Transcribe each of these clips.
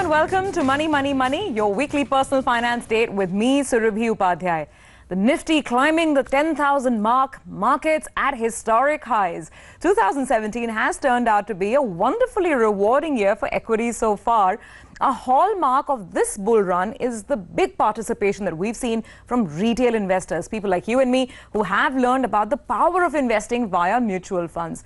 welcome to Money, Money, Money, your weekly personal finance date with me, Surabhi Upadhyay. The Nifty climbing the 10,000 mark, markets at historic highs. 2017 has turned out to be a wonderfully rewarding year for equities so far. A hallmark of this bull run is the big participation that we've seen from retail investors, people like you and me who have learned about the power of investing via mutual funds.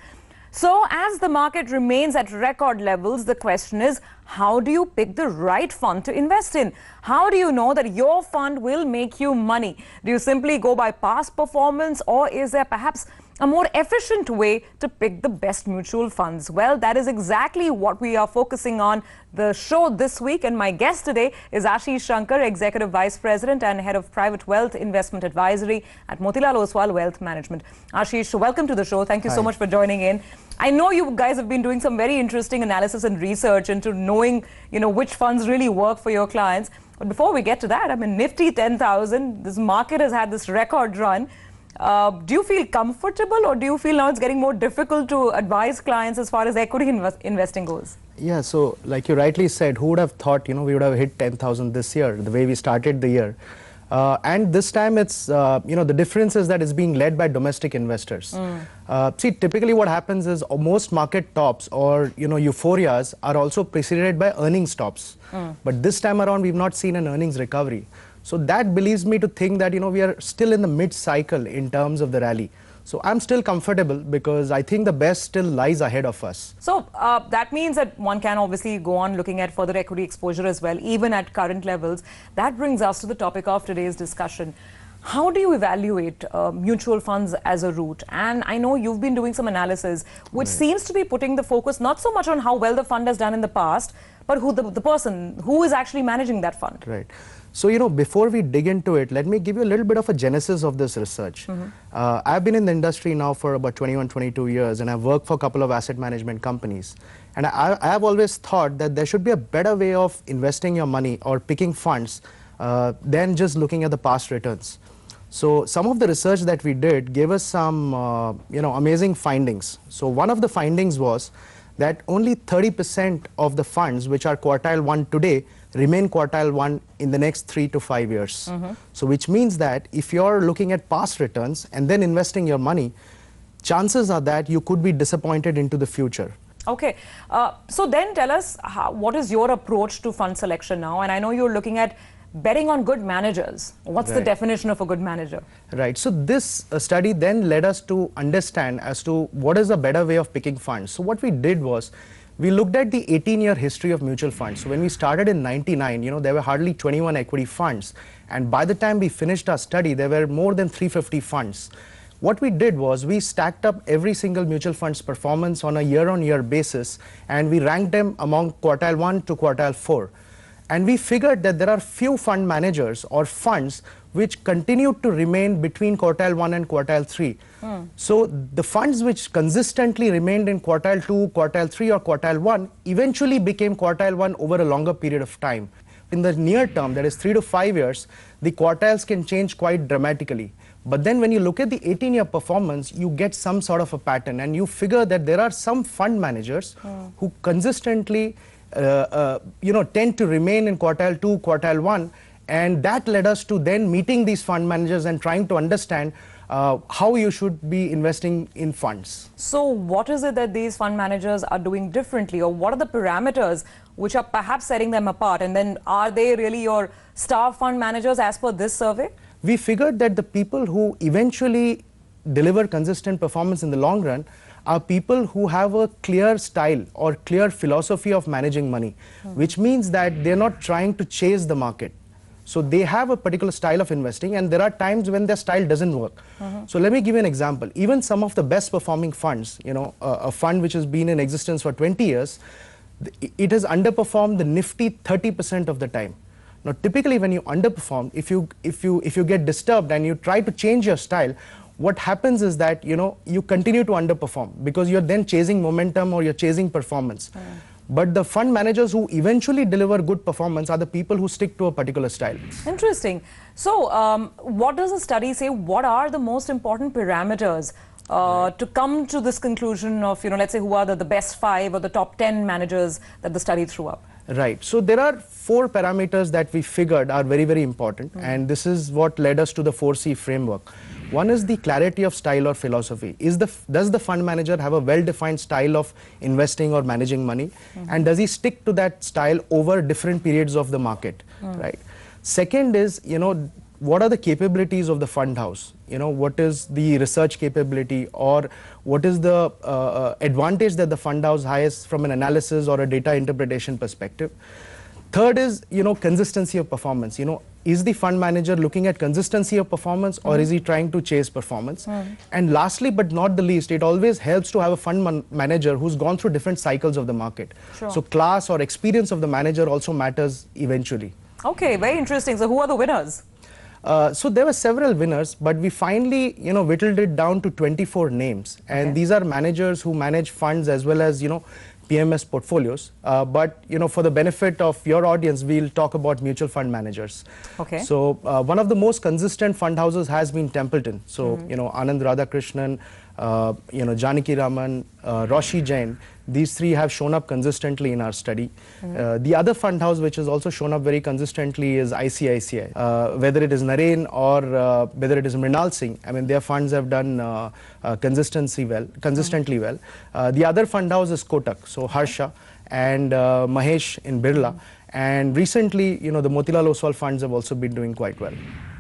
So as the market remains at record levels, the question is, how do you pick the right fund to invest in? How do you know that your fund will make you money? Do you simply go by past performance, or is there perhaps a more efficient way to pick the best mutual funds? Well, that is exactly what we are focusing on the show this week, and my guest today is Ashish Shankar, Executive Vice President and Head of Private Wealth Investment Advisory at Motilal Oswal Wealth Management. Ashish, welcome to the show. Thank you so much for joining in. I know you guys have been doing some very interesting analysis and research into knowing, which funds really work for your clients. But before we get to that, I mean, Nifty 10,000, this market has had this record run. Do you feel comfortable, or do you feel now it's getting more difficult to advise clients as far as equity investing goes? Yeah, so like you rightly said, who would have thought, we would have hit 10,000 this year, the way we started the year. And this time it's, the difference is that it's being led by domestic investors. See, typically what happens is most market tops or, euphorias are also preceded by earnings tops. But this time around, we've not seen an earnings recovery. So that believes me to think that, we are still in the mid-cycle in terms of the rally. So I'm still comfortable because I think the best still lies ahead of us. So that means that one can obviously go on looking at further equity exposure as well, even at current levels. That brings us to the topic of today's discussion. How do you evaluate mutual funds as a route? And I know you've been doing some analysis, which seems to be putting the focus not so much on how well the fund has done in the past, but who the person who is actually managing that fund. Right. So, before we dig into it, let me give you a little bit of a genesis of this research. I've been in the industry now for about 21, 22 years, and I've worked for a couple of asset management companies. And I have always thought that there should be a better way of investing your money or picking funds than just looking at the past returns. So some of the research that we did gave us some, amazing findings. So one of the findings was that only 30% of the funds which are quartile 1 today remain quartile 1 in the next 3 to 5 years. So which means that if you're looking at past returns and then investing your money, chances are that you could be disappointed into the future. Okay, so then tell us, what is your approach to fund selection now? And I know you're looking at betting on good managers. What's the definition of a good manager? Right. So this study then led us to understand as to what is a better way of picking funds. So what we did was, we looked at the 18-year history of mutual funds. So when we started in '99, there were hardly 21 equity funds. And by the time we finished our study, there were more than 350 funds. What we did was we stacked up every single mutual fund's performance on a year-on-year basis, and we ranked them among quartile 1 to quartile 4. And we figured that there are few fund managers or funds which continue to remain between quartile 1 and quartile 3. So the funds which consistently remained in quartile 2, quartile 3 or quartile 1 eventually became quartile 1 over a longer period of time. In the near term, that is 3 to 5 years, the quartiles can change quite dramatically. But then when you look at the 18-year performance, you get some sort of a pattern, and you figure that there are some fund managers who consistently tend to remain in quartile 2, quartile 1, and that led us to then meeting these fund managers and trying to understand how you should be investing in funds. So what is it that these fund managers are doing differently, or what are the parameters which are perhaps setting them apart? And then are they really your star fund managers as per this survey? We figured that the people who eventually deliver consistent performance in the long run are people who have a clear style or clear philosophy of managing money, which means that they're not trying to chase the market. So they have a particular style of investing, and there are times when their style doesn't work. So let me give you an example. Even some of the best performing funds, a fund which has been in existence for 20 years, it has underperformed the Nifty 30% of the time. Now, typically when you underperform, if you get disturbed and you try to change your style, what happens is that, you continue to underperform because you're then chasing momentum or you're chasing performance. But the fund managers who eventually deliver good performance are the people who stick to a particular style. Interesting. So what does the study say? What are the most important parameters to come to this conclusion of, let's say, who are the best 5 or the top 10 managers that the study threw up? Right. So there are 4 parameters that we figured are very, very important, and this is what led us to the 4C framework. One is the clarity of style or philosophy. Does the fund manager have a well-defined style of investing or managing money, and does he stick to that style over different periods of the market, right? Second is, what are the capabilities of the fund house? What is the research capability, or what is the advantage that the fund house has from an analysis or a data interpretation perspective? Third is, consistency of performance. Is the fund manager looking at consistency of performance, or is he trying to chase performance? And lastly, but not the least, it always helps to have a fund manager who's gone through different cycles of the market. Sure. So class or experience of the manager also matters eventually. Okay, very interesting. So who are the winners? So there were several winners, but we finally, whittled it down to 24 names. And these are managers who manage funds as well as, PMS portfolios. But, for the benefit of your audience, we'll talk about mutual fund managers. Okay. So one of the most consistent fund houses has been Templeton. So, Anand Radhakrishnan, Janaki Raman, Roshi Jain, these 3 have shown up consistently in our study. The other fund house which has also shown up very consistently is ICICI. Whether it is Naren or whether it is Mrinal Singh, I mean, their funds have done consistently well. The other fund house is Kotak, so Harsha and Mahesh in Birla. And recently, the Motilal Oswal funds have also been doing quite well.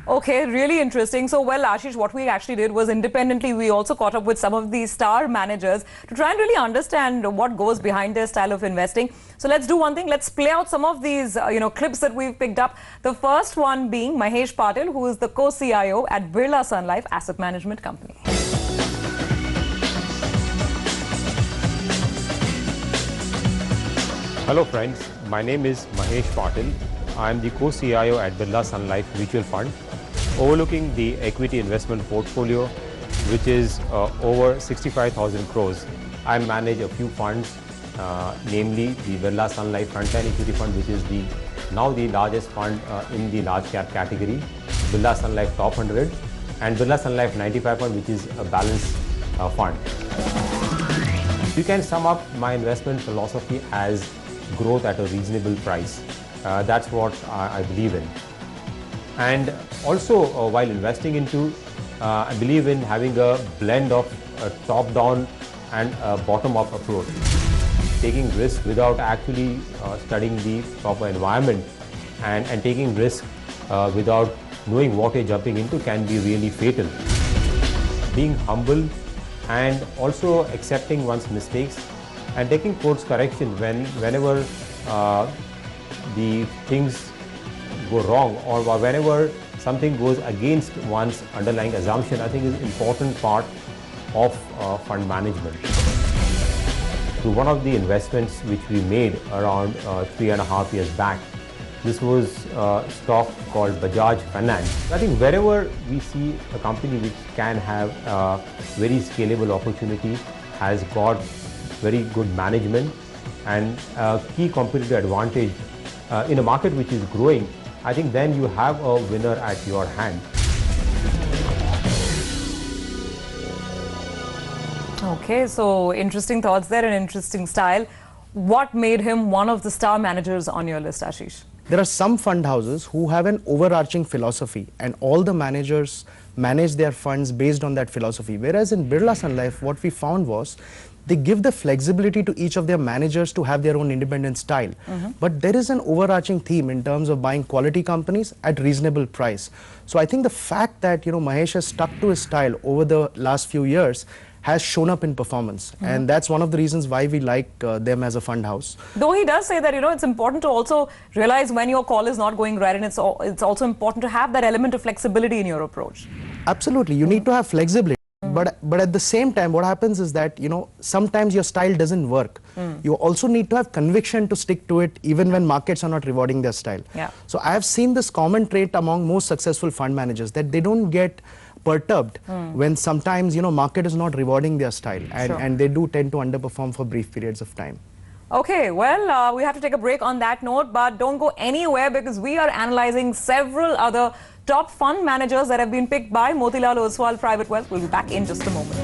Okay, really interesting. So, well, Ashish, what we actually did was independently, we also caught up with some of these star managers to try and really understand what goes behind their style of investing. So, let's do one thing. Let's play out some of these, clips that we've picked up. The first one being Mahesh Patil, who is the co-CIO at Birla Sun Life Asset Management Company. Hello friends, my name is Mahesh Patil. I am the co-CIO at Birla Sun Life Mutual Fund, overlooking the equity investment portfolio, which is over 65,000 crores. I manage a few funds, namely the Birla Sun Life Frontline Equity Fund, which is now the largest fund in the large cap category, Birla Sun Life Top 100, and Birla Sun Life 95 Fund, which is a balanced fund. You can sum up my investment philosophy as growth at a reasonable price. That's what I believe in. And also, while investing into, I believe in having a blend of a top-down and a bottom-up approach. Taking risk without actually studying the proper environment and taking risk without knowing what you're jumping into can be really fatal. Being humble and also accepting one's mistakes and taking course correction whenever the things go wrong or whenever something goes against one's underlying assumption, I think is an important part of fund management. So one of the investments which we made around 3.5 years back, this was a stock called Bajaj Finance. I think wherever we see a company which can have a very scalable opportunity, has got very good management and a key competitive advantage in a market which is growing, I think then you have a winner at your hand. Okay, so interesting thoughts there and interesting style. What made him one of the star managers on your list, Ashish? There are some fund houses who have an overarching philosophy and all the managers manage their funds based on that philosophy. Whereas in Birla Sun Life, what we found was they give the flexibility to each of their managers to have their own independent style. But there is an overarching theme in terms of buying quality companies at reasonable price. So I think the fact that, Mahesh has stuck to his style over the last few years has shown up in performance. And that's one of the reasons why we like them as a fund house. Though he does say that, it's important to also realize when your call is not going right, and it's also important to have that element of flexibility in your approach. Absolutely. You need to have flexibility. But at the same time, what happens is that, sometimes your style doesn't work. You also need to have conviction to stick to it even when markets are not rewarding their style. Yeah. So I have seen this common trait among most successful fund managers, that they don't get perturbed when sometimes, market is not rewarding their style, and they do tend to underperform for brief periods of time. Okay, well, we have to take a break on that note, but don't go anywhere because we are analyzing several other top fund managers that have been picked by Motilal Oswal Private Wealth. We'll be back in just a moment.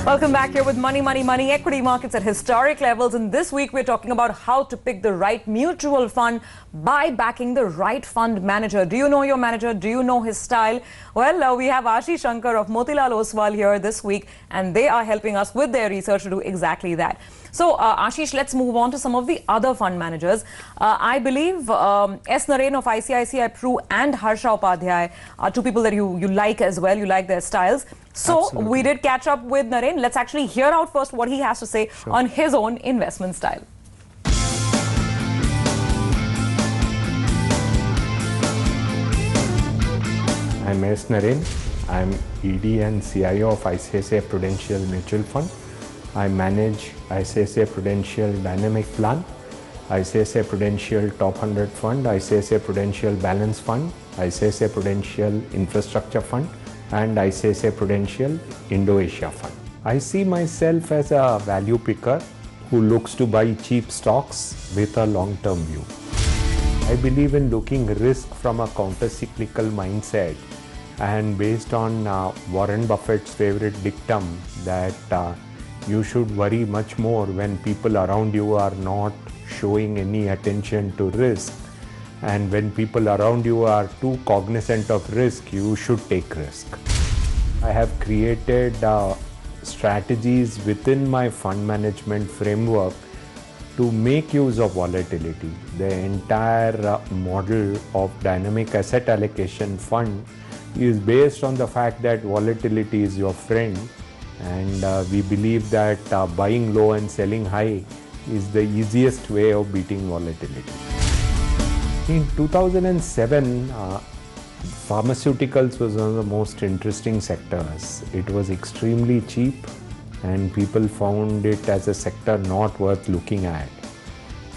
Welcome back here with Money, Money, Money. Equity markets at historic levels. And this week we're talking about how to pick the right mutual fund by backing the right fund manager. Do you know your manager? Do you know his style? Well, we have Ashish Shankar of Motilal Oswal here this week, and they are helping us with their research to do exactly that. So, Ashish, let's move on to some of the other fund managers. I believe S. Naren of ICICI Pru and Harsha Upadhyay are two people that you like as well. You like their styles. So, Absolutely. we did catch up with Naren. Let's actually hear out first what he has to say on his own investment style. I'm S. Naren. I'm ED and CIO of ICICI Prudential Mutual Fund. I manage ICICI Prudential Dynamic Plan, ICICI Prudential Top 100 Fund, ICICI Prudential Balance Fund, ICICI Prudential Infrastructure Fund, and ICICI Prudential Indo-Asia Fund. I see myself as a value picker who looks to buy cheap stocks with a long-term view. I believe in looking risk from a counter-cyclical mindset, and based on Warren Buffett's favorite dictum that you should worry much more when people around you are not showing any attention to risk, and when people around you are too cognizant of risk, you should take risk. I have created strategies within my fund management framework to make use of volatility. The entire model of dynamic asset allocation fund is based on the fact that volatility is your friend, and we believe that buying low and selling high is the easiest way of beating volatility. In 2007, pharmaceuticals was one of the most interesting sectors. It was extremely cheap and people found it as a sector not worth looking at.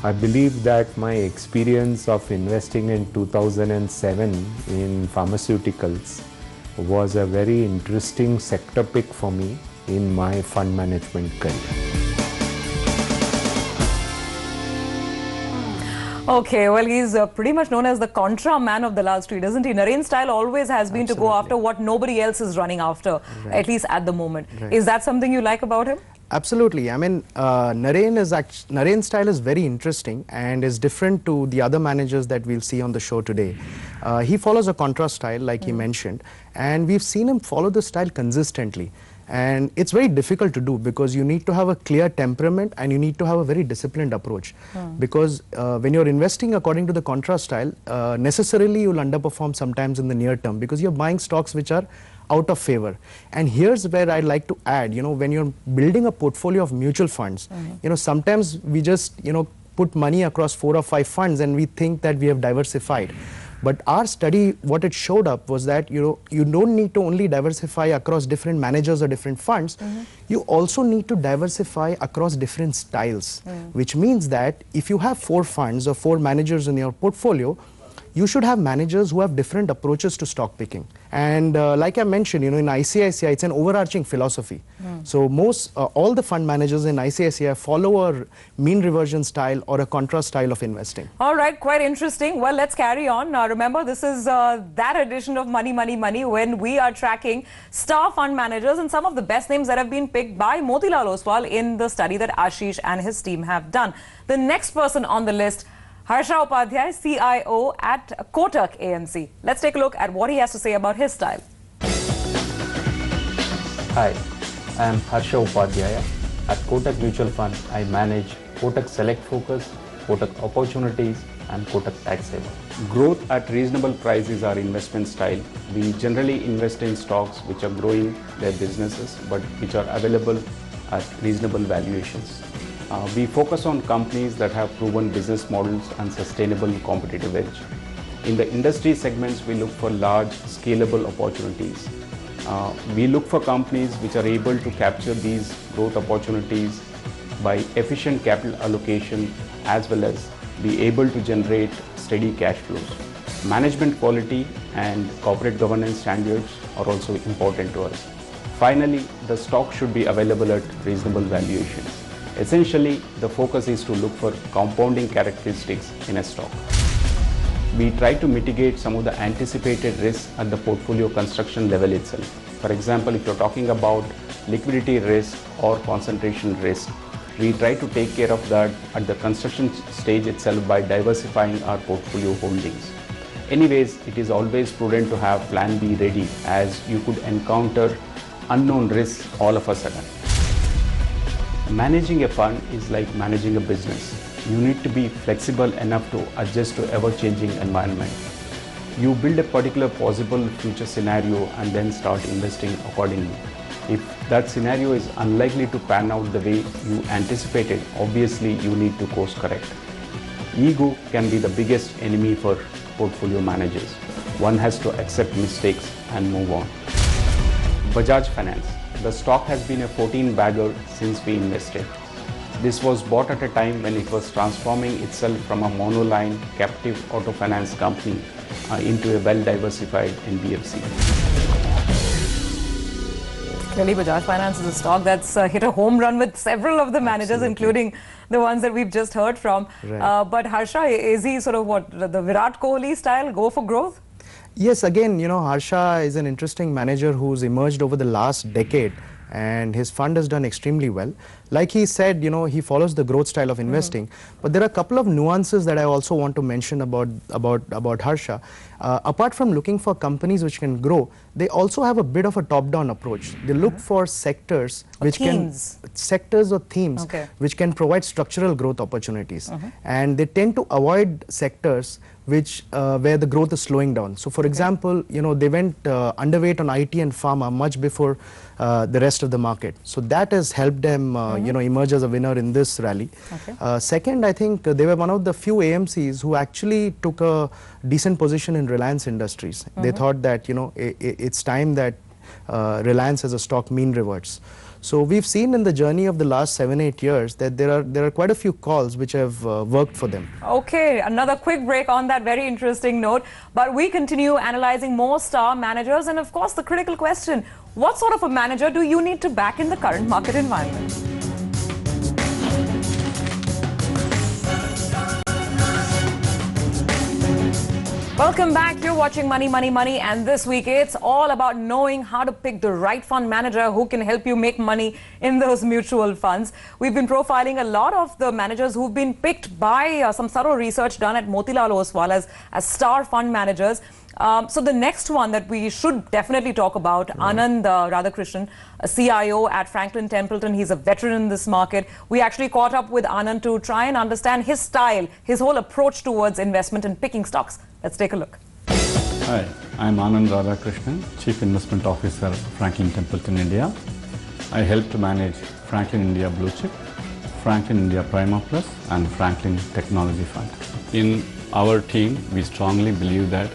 I believe that my experience of investing in 2007 in pharmaceuticals was a very interesting sector pick for me in my fund management career. Okay, well, he's pretty much known as the contra man of the last street, isn't he? Naren's style always has been to go after what nobody else is running after, at least at the moment. Is that something you like about him? Absolutely. I mean, Naren's style is very interesting and is different to the other managers that we'll see on the show today. He follows a contra style, like he mentioned, and we've seen him follow the style consistently. And it's very difficult to do because you need to have a clear temperament and you need to have a very disciplined approach. Because when you're investing according to the contra style, necessarily you'll underperform sometimes in the near term because you're buying stocks which are out of favor. And here's where I'd like to add, when you're building a portfolio of mutual funds, sometimes we just, put money across 4 or 5 funds and we think that we have diversified. But our study, what it showed up was that you don't need to only diversify across different managers or different funds. You also need to diversify across different styles, which means that if you have 4 funds or 4 managers in your portfolio, you should have managers who have different approaches to stock picking. And like I mentioned, in ICICI, it's an overarching philosophy. So all the fund managers in ICICI follow a mean reversion style or a contra style of investing. All right, quite interesting. Well, let's carry on. Remember, this is that edition of Money, Money, Money when we are tracking star fund managers and some of the best names that have been picked by Motilal Oswal in the study that Ashish and his team have done. The next person on the list, Harsha Upadhyay, CIO at Kotak AMC. Let's take a look at what he has to say about his style. Hi, I am Harsha Upadhyay. At Kotak Mutual Fund, I manage Kotak Select Focus, Kotak Opportunities, and Kotak Tax Saver. Growth at reasonable price is our investment style. We generally invest in stocks which are growing their businesses, but which are available at reasonable valuations. We focus on companies that have proven business models and sustainable competitive edge. In the industry segments, we look for large, scalable opportunities. We look for companies which are able to capture these growth opportunities by efficient capital allocation as well as be able to generate steady cash flows. Management quality and corporate governance standards are also important to us. Finally, the stock should be available at reasonable valuations. Essentially, the focus is to look for compounding characteristics in a stock. We try to mitigate some of the anticipated risks at the portfolio construction level itself. For example, if you're talking about liquidity risk or concentration risk, we try to take care of that at the construction stage itself by diversifying our portfolio holdings. Anyways, it is always prudent to have plan B ready, as you could encounter unknown risks all of a sudden. Managing a fund is like managing a business. You need to be flexible enough to adjust to ever-changing environment. You build a particular possible future scenario and then start investing accordingly. If that scenario is unlikely to pan out the way you anticipated, obviously you need to course correct. Ego can be the biggest enemy for portfolio managers. One has to accept mistakes and move on. Bajaj Finance. The stock has been a 14-bagger since we invested. This was bought at a time when it was transforming itself from a monoline captive auto finance company into a well-diversified NBFC. Clearly, Bajaj Finance is a stock that's hit a home run with several of the managers, including the ones that we've just heard from. Right. But Harsha, is he sort of what, the Virat Kohli style, go for growth? Yes, again, Harsha is an interesting manager who's emerged over the last decade, and his fund has done extremely well. Like he said, he follows the growth style of investing. But there are a couple of nuances that I also want to mention about Harsha. Apart from looking for companies which can grow, they also have a bit of a top-down approach. They look for sectors which sectors or themes which can provide structural growth opportunities, and they tend to avoid sectors which where the growth is slowing down. So, for example, they went underweight on IT and pharma much before the rest of the market. So that has helped them, emerge as a winner in this rally. Second, I think they were one of the few AMCs who actually took a decent position in Reliance Industries. They thought that it's time that Reliance as a stock mean reverts. So we've seen in the journey of the last 7-8 years that there are quite a few calls which have worked for them. Okay, another quick break on that very interesting note. But we continue analyzing more star managers, and of course the critical question, what sort of a manager do you need to back in the current market environment? Welcome back. You're watching Money, Money, Money, and this week it's all about knowing how to pick the right fund manager who can help you make money in those mutual funds. We've been profiling a lot of the managers who've been picked by some thorough research done at Motilal Oswal as star fund managers. So the next one that we should definitely talk about, Anand Radhakrishnan, a CIO at Franklin Templeton. He's a veteran in this market. We actually caught up with Anand to try and understand his style, his whole approach towards investment and picking stocks. Let's take a look. Hi, I'm Anand Radhakrishnan, Chief Investment Officer, Franklin Templeton, India. I help to manage Franklin India Blue Chip, Franklin India Prima Plus, and Franklin Technology Fund. In our team, we strongly believe that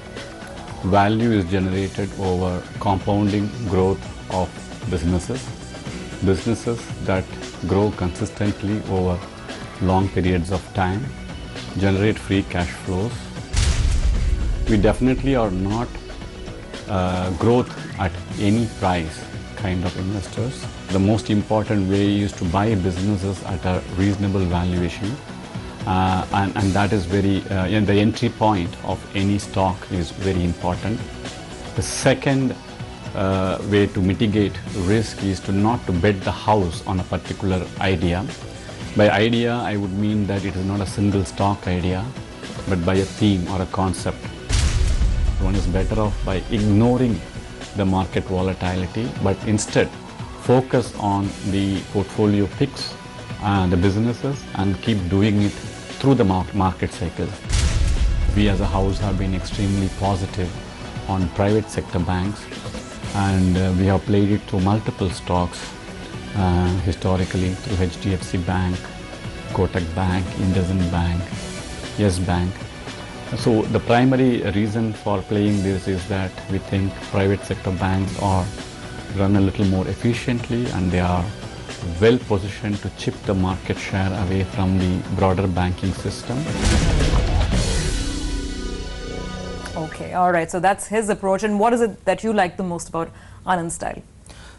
value is generated over compounding growth of businesses that grow consistently over long periods of time, generate free cash flows. We definitely are not growth at any price kind of investors. The most important way is to buy businesses at a reasonable valuation. And that is very, the entry point of any stock is very important. The second way to mitigate risk is to not to bet the house on a particular idea. By idea, I would mean that it is not a single stock idea, but by a theme or a concept. One is better off by ignoring the market volatility, but instead focus on the portfolio picks, the businesses, and keep doing it through the market cycle. We as a house have been extremely positive on private sector banks, and we have played it through multiple stocks, historically through HDFC Bank, Kotak Bank, IndusInd Bank, Yes Bank. So the primary reason for playing this is that we think private sector banks are run a little more efficiently, and they are well positioned to chip the market share away from the broader banking system. Okay, all right. So that's his approach. And what is it that you like the most about Anand's style?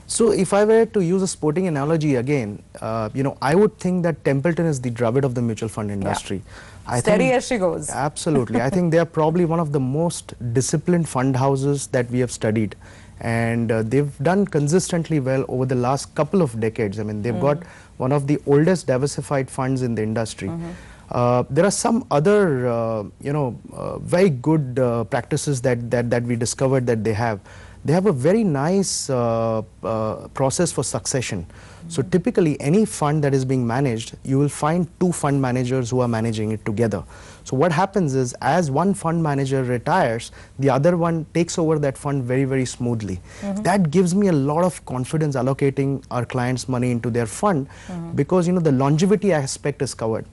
So if I were to use a sporting analogy again, I would think that Templeton is the Dravid of the mutual fund industry. Yeah. Steady as she goes. Absolutely. I think they are probably one of the most disciplined fund houses that we have studied. and they've done consistently well over the last couple of decades. I mean, they've got one of the oldest diversified funds in the industry. There are some other, very good practices that we discovered that they have. They have a very nice process for succession. So typically any fund that is being managed, you will find two fund managers who are managing it together. So what happens is, as one fund manager retires, the other one takes over that fund very, very smoothly. That gives me a lot of confidence allocating our clients' money into their fund, because the longevity aspect is covered.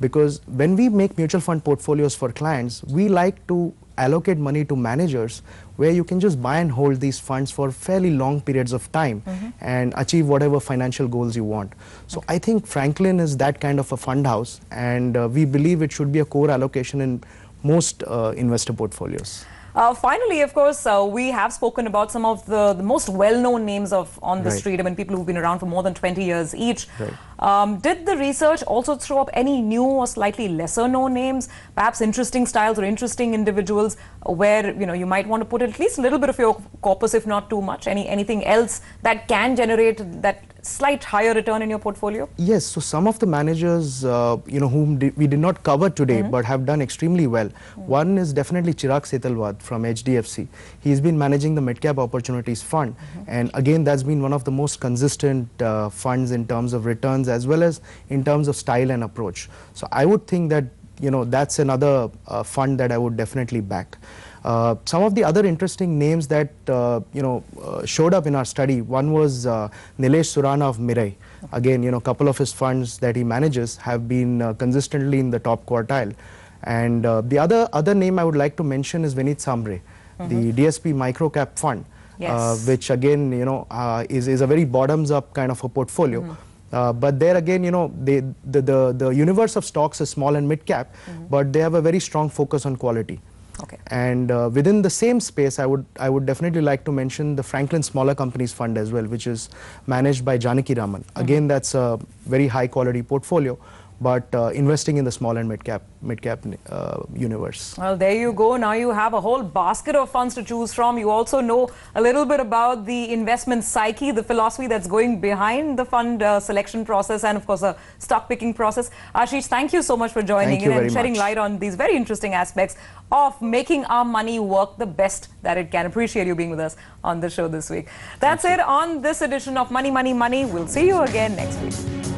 Because when we make mutual fund portfolios for clients, we like to allocate money to managers where you can just buy and hold these funds for fairly long periods of time and achieve whatever financial goals you want. So I think Franklin is that kind of a fund house, and we believe it should be a core allocation in most investor portfolies. Finally, of course, we have spoken about some of the most well-known names on the street. I mean, people who've been around for more than 20 years each. Did the research also throw up any new or slightly lesser-known names, perhaps interesting styles or interesting individuals where you might want to put at least a little bit of your corpus, if not too much? Anything else that can generate that slight higher return in your portfolio? Yes, so some of the managers whom we did not cover today but have done extremely well. One is definitely Chirag Setalwad from HDFC. He's been managing the Mid Cap Opportunities Fund, and again that's been one of the most consistent funds in terms of returns as well as in terms of style and approach. So I would think that that's another fund that I would definitely back. Some of the other interesting names that showed up in our study, one was Nilesh Surana of Mirai. Again, a couple of his funds that he manages have been consistently in the top quartile. And the other name I would like to mention is Vineet Sambre, the DSP Microcap Fund, which again is a very bottoms-up kind of a portfolio. But there again, the universe of stocks is small and mid-cap, but they have a very strong focus on quality. And within the same space, I would definitely like to mention the Franklin Smaller Companies Fund as well, which is managed by Janaki Raman. Again, that's a very high quality portfolio, but investing in the small and mid-cap universe. Well, there you go. Now you have a whole basket of funds to choose from. You also know a little bit about the investment psyche, the philosophy that's going behind the fund selection process, and of course the stock picking process. Ashish, thank you so much for joining in and shedding light on these very interesting aspects of making our money work the best that it can. Appreciate you being with us on the show this week. That's it on this edition of Money, Money, Money. We'll see you again next week.